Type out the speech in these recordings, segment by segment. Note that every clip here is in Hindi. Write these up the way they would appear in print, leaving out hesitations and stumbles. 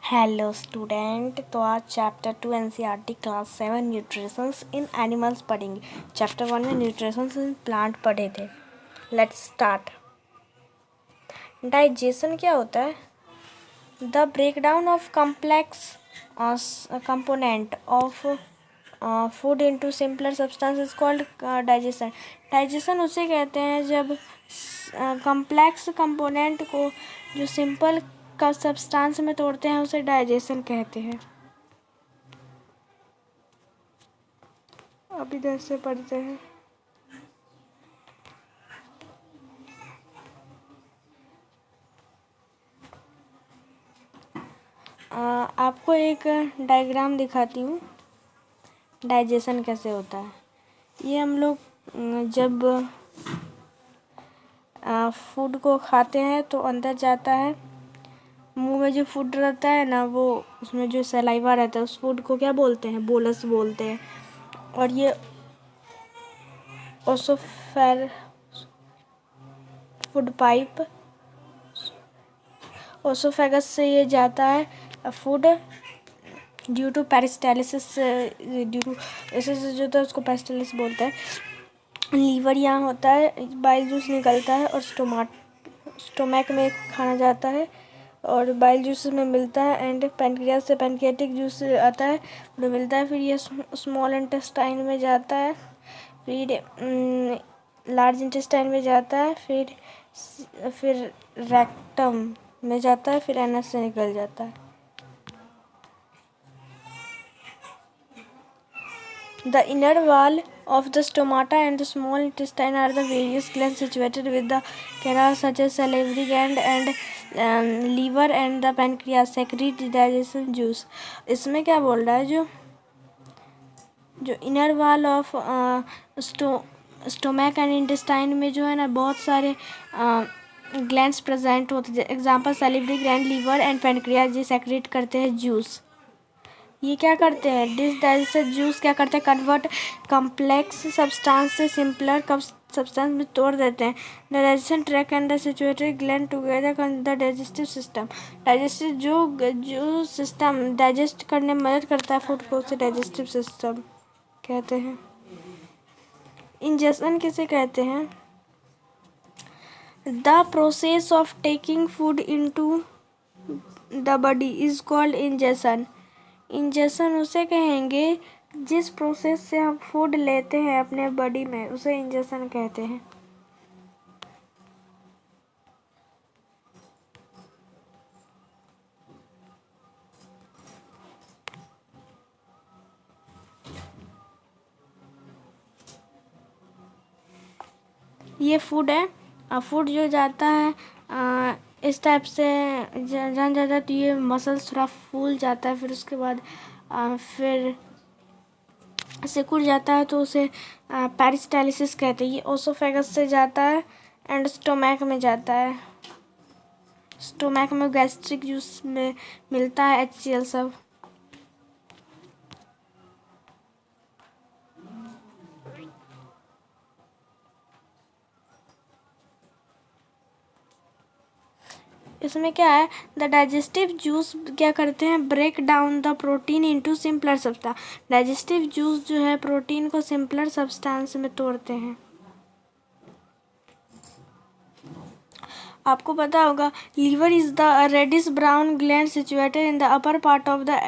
Hello student. तो आज चैप्टर 2 एनसीईआरटी क्लास 7 न्यूट्रिशंस इन एनिमल्स पढ़ेंगे। चैप्टर 1 में न्यूट्रिशंस इन प्लांट पढ़े थे। Let's start. डाइजेशन क्या होता है? The breakdown of complex component of food into simpler substance is called digestion. Digestion उसे कहते हैं जब कॉम्प्लेक्स कंपोनेंट को जो सिंपल का सब्सटेंस में तोड़ते हैं उसे डाइजेशन कहते हैं। अब इधर से पढ़ते हैं। आपको एक डायग्राम दिखाती हूँ डाइजेशन कैसे होता है। ये हम लोग जब फूड को खाते हैं तो अंदर जाता है। मुंह में जो फूड रहता है ना, वो उसमें जो सलाइवा रहता है उस फूड को क्या बोलते हैं? बोलस बोलते हैं। और ये ओसोफेर फूड पाइप ओसोफेगस से ये जाता है food due to peristalsis. Due to ऐसे जो होता है उसको पेरिस्टालिस बोलते हैं। लीवर यहाँ होता है, बाइल जूस निकलता है और स्टोमैक में खाना जाता है और बाइल जूस में मिलता है। एंड पैनक्रियास से पैनक्रियाटिक जूस आता है, वो मिलता है। फिर ये स्मॉल इंटेस्टाइन में जाता है, फिर लार्ज इंटेस्टाइन में जाता है, फिर रेक्टम में जाता है, फिर एनस से निकल जाता है। The inner wall of the stomata and the small intestine are the various glands situated with the canals such as salivary gland and liver and the pancreas secrete digestion juice। इसमें क्या बोल रहा है? जो inner wall of stomach and intestine में जो है ना, बहुत सारे ग्लैंड्स प्रेजेंट होते हैं। Example salivary gland, liver and pancreas, ये सेक्रेट करते हैं जूस। ये क्या करते हैं? दिस डाइजेस्टिव जूस क्या करते हैं? कन्वर्ट कॉम्प्लेक्स सब्सटेंस से सिंपलर सब्सटेंस में तोड़ देते हैं। The digestion track and the situated gland together the digestive system. Digestive जो सिस्टम डाइजेस्ट करने में मदद करता है फूड को, उसे डाइजेस्टिव सिस्टम कहते हैं। इंजेशन किसे कहते हैं? The process of taking food into the body is called ingestion. Ingestion उसे कहेंगे जिस प्रोसेस से हम फूड लेते हैं अपने बॉडी में, उसे इंजेशन कहते हैं। ये फूड है। फूड जो जाता है इस टाइप से जान जाता है, तो ये मसल्स थोड़ा फूल जाता है। फिर उसके बाद फिर सिकुड़ जाता है, तो उसे पेरिस्टालिसिस कहते हैं। ये ओसोफेगस से जाता है एंड स्टोमैक में जाता है। स्टोमैक में गैस्ट्रिक जूस में मिलता है HCl सब। इसमें क्या है? द डाइजेस्टिव जूस क्या करते हैं? Break down the protein into simpler substance. Digestive juice जो है प्रोटीन को सिंपलर सब्सटेंस में तोड़ते हैं। आपको पता होगा liver is the reddish brown gland situated in the upper part of the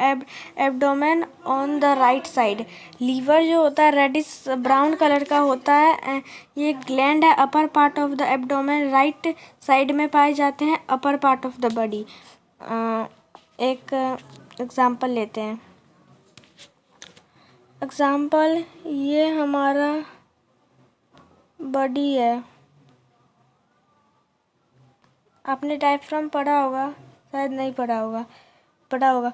abdomen on the right side. Liver जो होता है रेडिश ब्राउन कलर का होता है। ये ग्लैंड है अपर part of the abdomen, right side में पाए जाते हैं, अपर पार्ट ऑफ द बॉडी। एक एग्जांपल लेते हैं। एग्जांपल, ये हमारा बॉडी है। आपने डायफ्राम पढ़ा होगा, शायद नहीं पढ़ा होगा।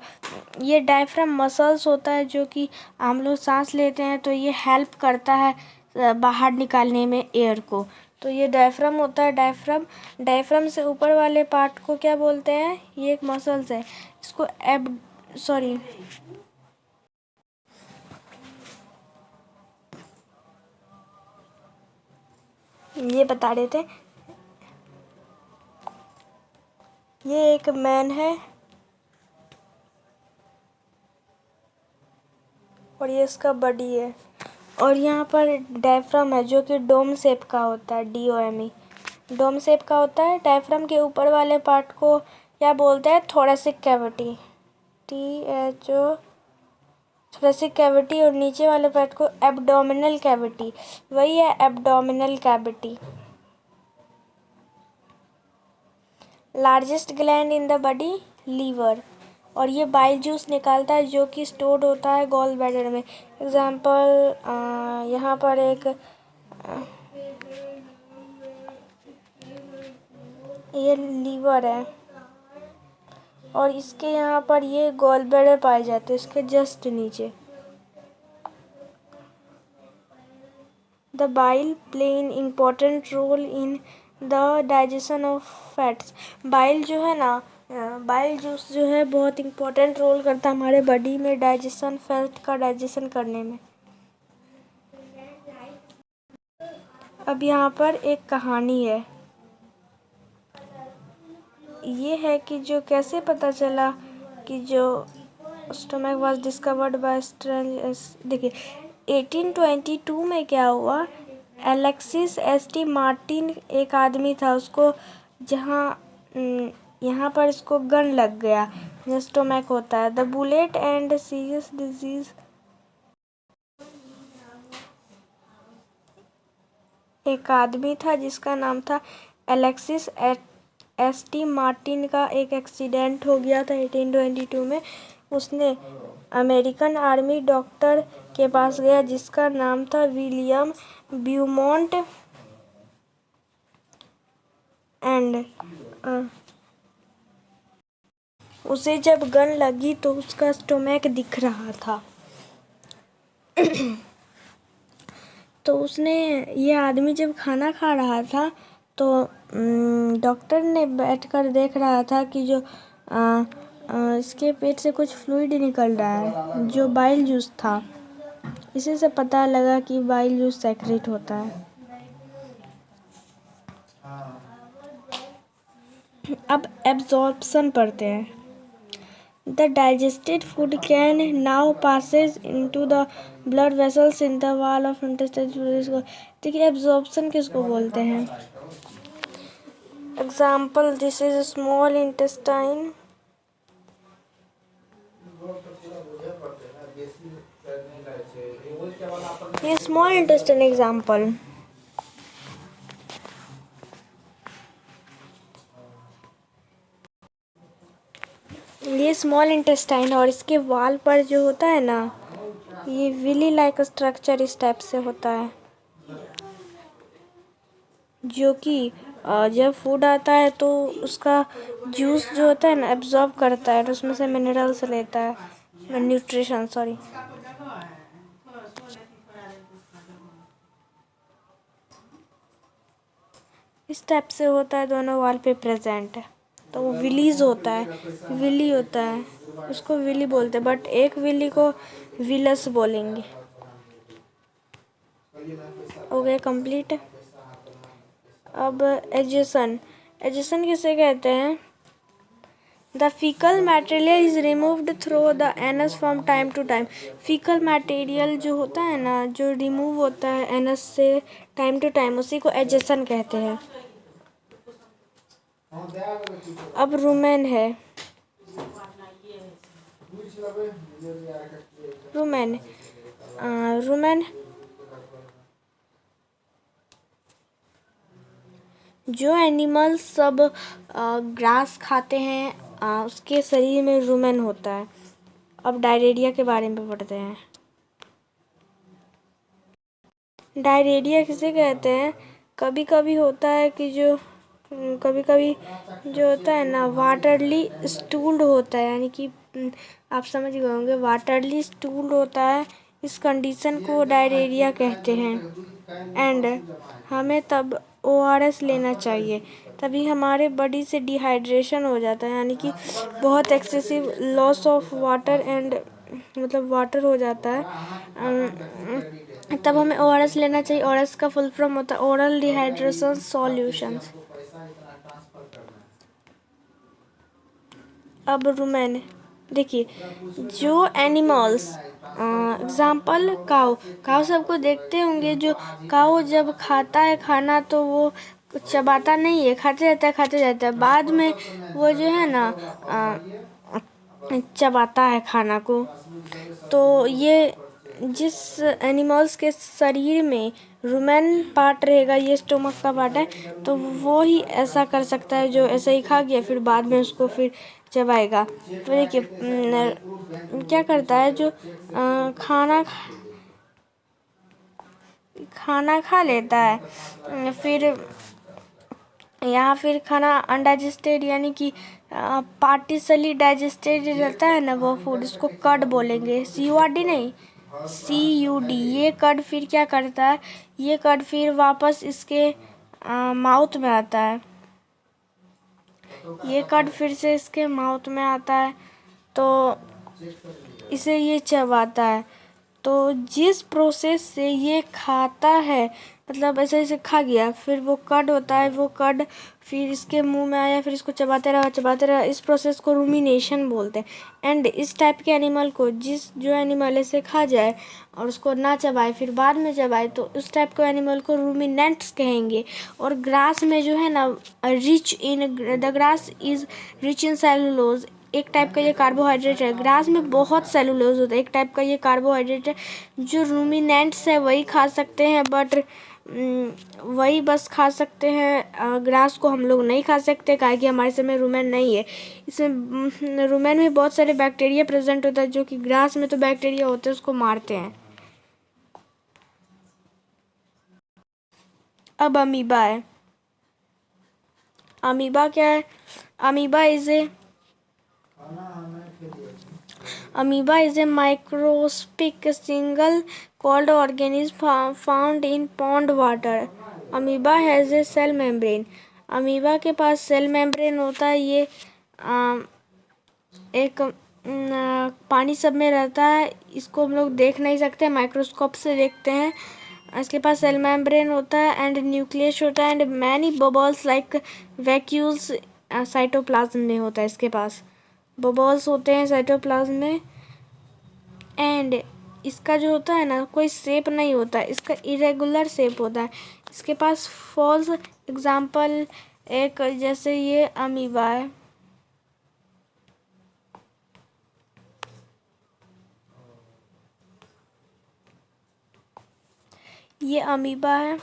ये डायफ्राम मसल्स होता है जो कि हम लोग सांस लेते हैं तो ये हेल्प करता है बाहर निकालने में एयर को। तो ये डायफ्राम होता है। डायफ्राम से ऊपर वाले पार्ट को क्या बोलते हैं? ये एक मसल्स है। इसको ये बता रहे थे। ये एक मैन है, और ये इसका बॉडी है। और यहाँ पर डायफ्राम है जो कि डोम शेप का होता है, DOME डोम शेप का होता है। डायफ्राम के ऊपर वाले पार्ट को क्या बोलते हैं? Thoracic cavity, THO thoracic cavity. और नीचे वाले पार्ट को एब्डोमिनल कैविटी, वही है abdominal cavity. Largest gland in the body, liver. और ये बाइल जूस निकालता है जो कि स्टोर्ड होता है गॉल ब्लैडर में। एग्जाम्पल यहाँ पर एक ये लीवर है और इसके यहाँ पर ये गॉल ब्लैडर पाए जाते हैं, इसके जस्ट नीचे। The bile play an important role in the digestion of fats. Bile जो है ना, बाइल जूस जो है बहुत इम्पोर्टेंट रोल करता है हमारे बॉडी में डाइजेशन, फैट का डाइजेशन करने में। अब यहाँ पर एक कहानी है, ये है कि जो कैसे पता चला कि जो stomach was discovered by strange. देखिए 1822 में क्या हुआ, एलेक्सिस ST मार्टिन एक आदमी था, उसको जहाँ यहाँ पर इसको गन लग गया, जो स्टोमक होता है। The bullet and serious disease. एक आदमी था जिसका नाम था एलेक्सिस ST मार्टिन का एक एक्सीडेंट हो गया था 1822 में। उसने अमेरिकन आर्मी डॉक्टर के पास गया जिसका नाम था विलियम ब्यूमॉन्ट एंड उसे जब गन लगी तो उसका स्टोमक दिख रहा था। तो उसने, ये आदमी जब खाना खा रहा था तो डॉक्टर ने बैठकर देख रहा था कि जो इसके पेट से कुछ फ्लूइड निकल रहा है जो बाइल जूस था। इसी से पता लगा कि बाइल जूस सेक्रेट होता है। अब एब्जॉर्प्शन पढ़ते हैं। The digested food can now passes into the blood vessels in the wall of intestine। देखिए एब्जॉर्प्शन किसको बोलते हैं? Example, this is small intestine. ये स्मॉल इंटेस्टाइन एग्जाम्पल। ये स्मॉल इंटेस्टाइन और इसके वाल पर जो होता है ना, ये विली लाइक स्ट्रक्चर इस टाइप से होता है, जो कि जब फूड आता है तो उसका जूस जो होता है ना एब्जॉर्ब करता है और उसमें से मिनरल्स लेता है, न्यूट्रिशन सॉरी। इस टाइप से होता है, दोनों वाल पे प्रेजेंट है। तो वो विलीज होता है, विली होता है, उसको विली बोलते हैं, बट एक विली को विलस बोलेंगे। हो गया कंप्लीट। अब एजेशन, एजेशन किसे कहते हैं? The faecal material is removed through the anus from time to time. Faecal material जो होता है ना, जो रिमूव होता है एनस से टाइम टू टाइम, उसी को एजेशन कहते हैं। अब रुमेन है, रुमेन रुमेन जो एनिमल्स सब ग्रास खाते हैं उसके शरीर में रुमेन होता है। अब डायरिया के बारे में पढ़ते हैं। डायरिया किसे कहते हैं? कभी कभी होता है कि जो कभी कभी जो होता है ना वाटरली स्टूल्ड होता है, यानी कि आप समझ गए होंगे, वाटरली स्टूल्ड होता है। इस कंडीशन को डायरिया कहते हैं। एंड हमें तब ORS लेना चाहिए, तभी हमारे बॉडी से डिहाइड्रेशन हो जाता है, यानी कि बहुत excessive loss of water and मतलब वाटर हो जाता है, तब हमें ORS लेना चाहिए। ORS का फुल फॉर्म होता है ओरल डिहाइड्रेशन सॉल्यूशन। अब रुमेन, देखिए, जो एनिमल्स एग्जाम्पल काऊ, काऊ सबको देखते होंगे। जो काऊ जब खाता है खाना तो वो चबाता नहीं है, खाते रहता है। बाद में वो जो है ना चबाता है खाना को। तो ये जिस एनिमल्स के शरीर में रुमेन पार्ट रहेगा, ये स्टोमक का पार्ट है, तो वो ही ऐसा कर सकता है, जो ऐसे ही खा गया फिर बाद में उसको फिर चबाएगा। तो देखिए क्या करता है, जो खाना खा लेता है, फिर यहाँ फिर खाना अनडाइजेस्टेड यानी कि पार्टिसली डाइजेस्टेड रहता है ना वो फूड, इसको कड बोलेंगे। CURD नहीं, CUD। ये कड फिर क्या करता है, ये कड फिर वापस इसके माउथ में आता है। ये कड फिर से इसके माउथ में आता है, तो इसे ये चबाता है। तो जिस प्रोसेस से ये खाता है, मतलब ऐसे ऐसे खा गया, फिर वो कड होता है, वो कड फिर इसके मुंह में आया, फिर इसको चबाते रहा। इस प्रोसेस को रूमिनेशन बोलते हैं। एंड इस टाइप के एनिमल को जो एनिमल ऐसे खा जाए और उसको ना चबाए फिर बाद में चबाए, तो उस टाइप के एनिमल को रूमिनेंट्स कहेंगे। और ग्रास में जो है ना, the grass is rich in cellulose, एक टाइप का ये कार्बोहाइड्रेट है। ग्रास में बहुत सेलुलोज होता है, एक टाइप का ये कार्बोहाइड्रेट है। जो रूमिनेंट्स है वही खा सकते हैं, बट वही बस खा सकते हैं। ग्रास को हम लोग नहीं खा सकते, काहे कि हमारे समय रूमेन नहीं है। इसमें रूमेन में बहुत सारे बैक्टीरिया प्रेजेंट होता है, जो कि ग्रास में तो बैक्टीरिया होते हैं, उसको मारते हैं। अब अमीबा है। अमीबा क्या है? Amoeba is a Amoeba is a microscopic single-celled organism found in pond water. Amoeba has a cell membrane. Amoeba के पास सेल मेम्ब्रेन होता है। ये एक पानी सब में रहता है, इसको हम लोग देख नहीं सकते, माइक्रोस्कोप से देखते हैं। इसके पास सेल मेम्ब्रेन होता है एंड न्यूक्लियस होता है and many bubbles like vacuoles cytoplasm में होता है। इसके पास बबल्स होते हैं साइटोप्लाज्म में। एंड इसका जो होता है ना, कोई शेप नहीं होता है, इसका इरेगुलर शेप होता है। इसके पास फॉल्स एग्जाम्पल एक जैसे ये अमीबा है, ये अमीबा है,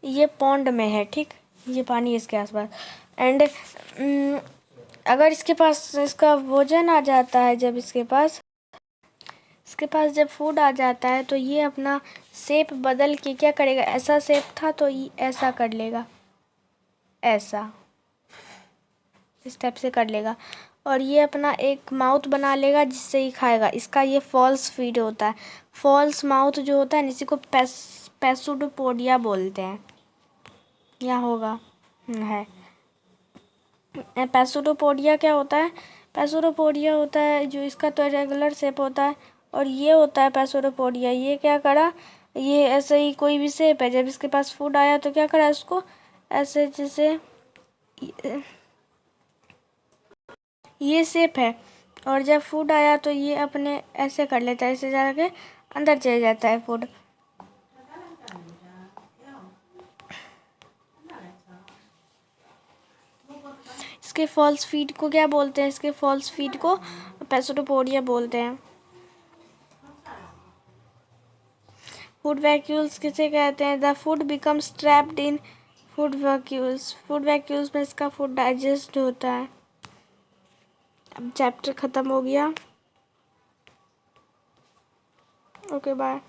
ये पॉन्ड में है, ठीक, ये पानी है इसके आसपास। एंड अगर इसके पास इसका भोजन आ जाता है, जब इसके पास जब फूड आ जाता है, तो ये अपना शेप बदल के क्या करेगा, ऐसा शेप था तो ये ऐसा कर लेगा, ऐसा इस टाइप से कर लेगा। और ये अपना एक माउथ बना लेगा जिससे ही खाएगा। इसका ये फॉल्स फीड होता है। फॉल्स माउथ जो होता है इसी को पैसुडोपोडिया बोलते हैं। यहाँ होगा है। पैसुडोपोडिया क्या होता है? पैसुडोपोडिया होता है जो इसका तो रेगुलर शेप होता है, और ये होता है पैसुडोपोडिया। ये क्या करा, ये ऐसे ही कोई भी शेप है, जब इसके पास फूड आया तो क्या करा, इसको ऐसे जैसे ये शेप है, और जब फूड आया तो ये अपने ऐसे कर लेता है, ऐसे जाके अंदर चले जाता है फूड। इसके फॉल्स फीड को क्या बोलते हैं? इसके फॉल्स फीड को पैसोडोपोडिया बोलते हैं। फूड वैक्यूल्स किसे कहते हैं? The food becomes trapped in food vacuoles. Food vacuoles में इसका फूड डाइजेस्ट होता है। अब चैप्टर ख़त्म हो गया। Okay bye.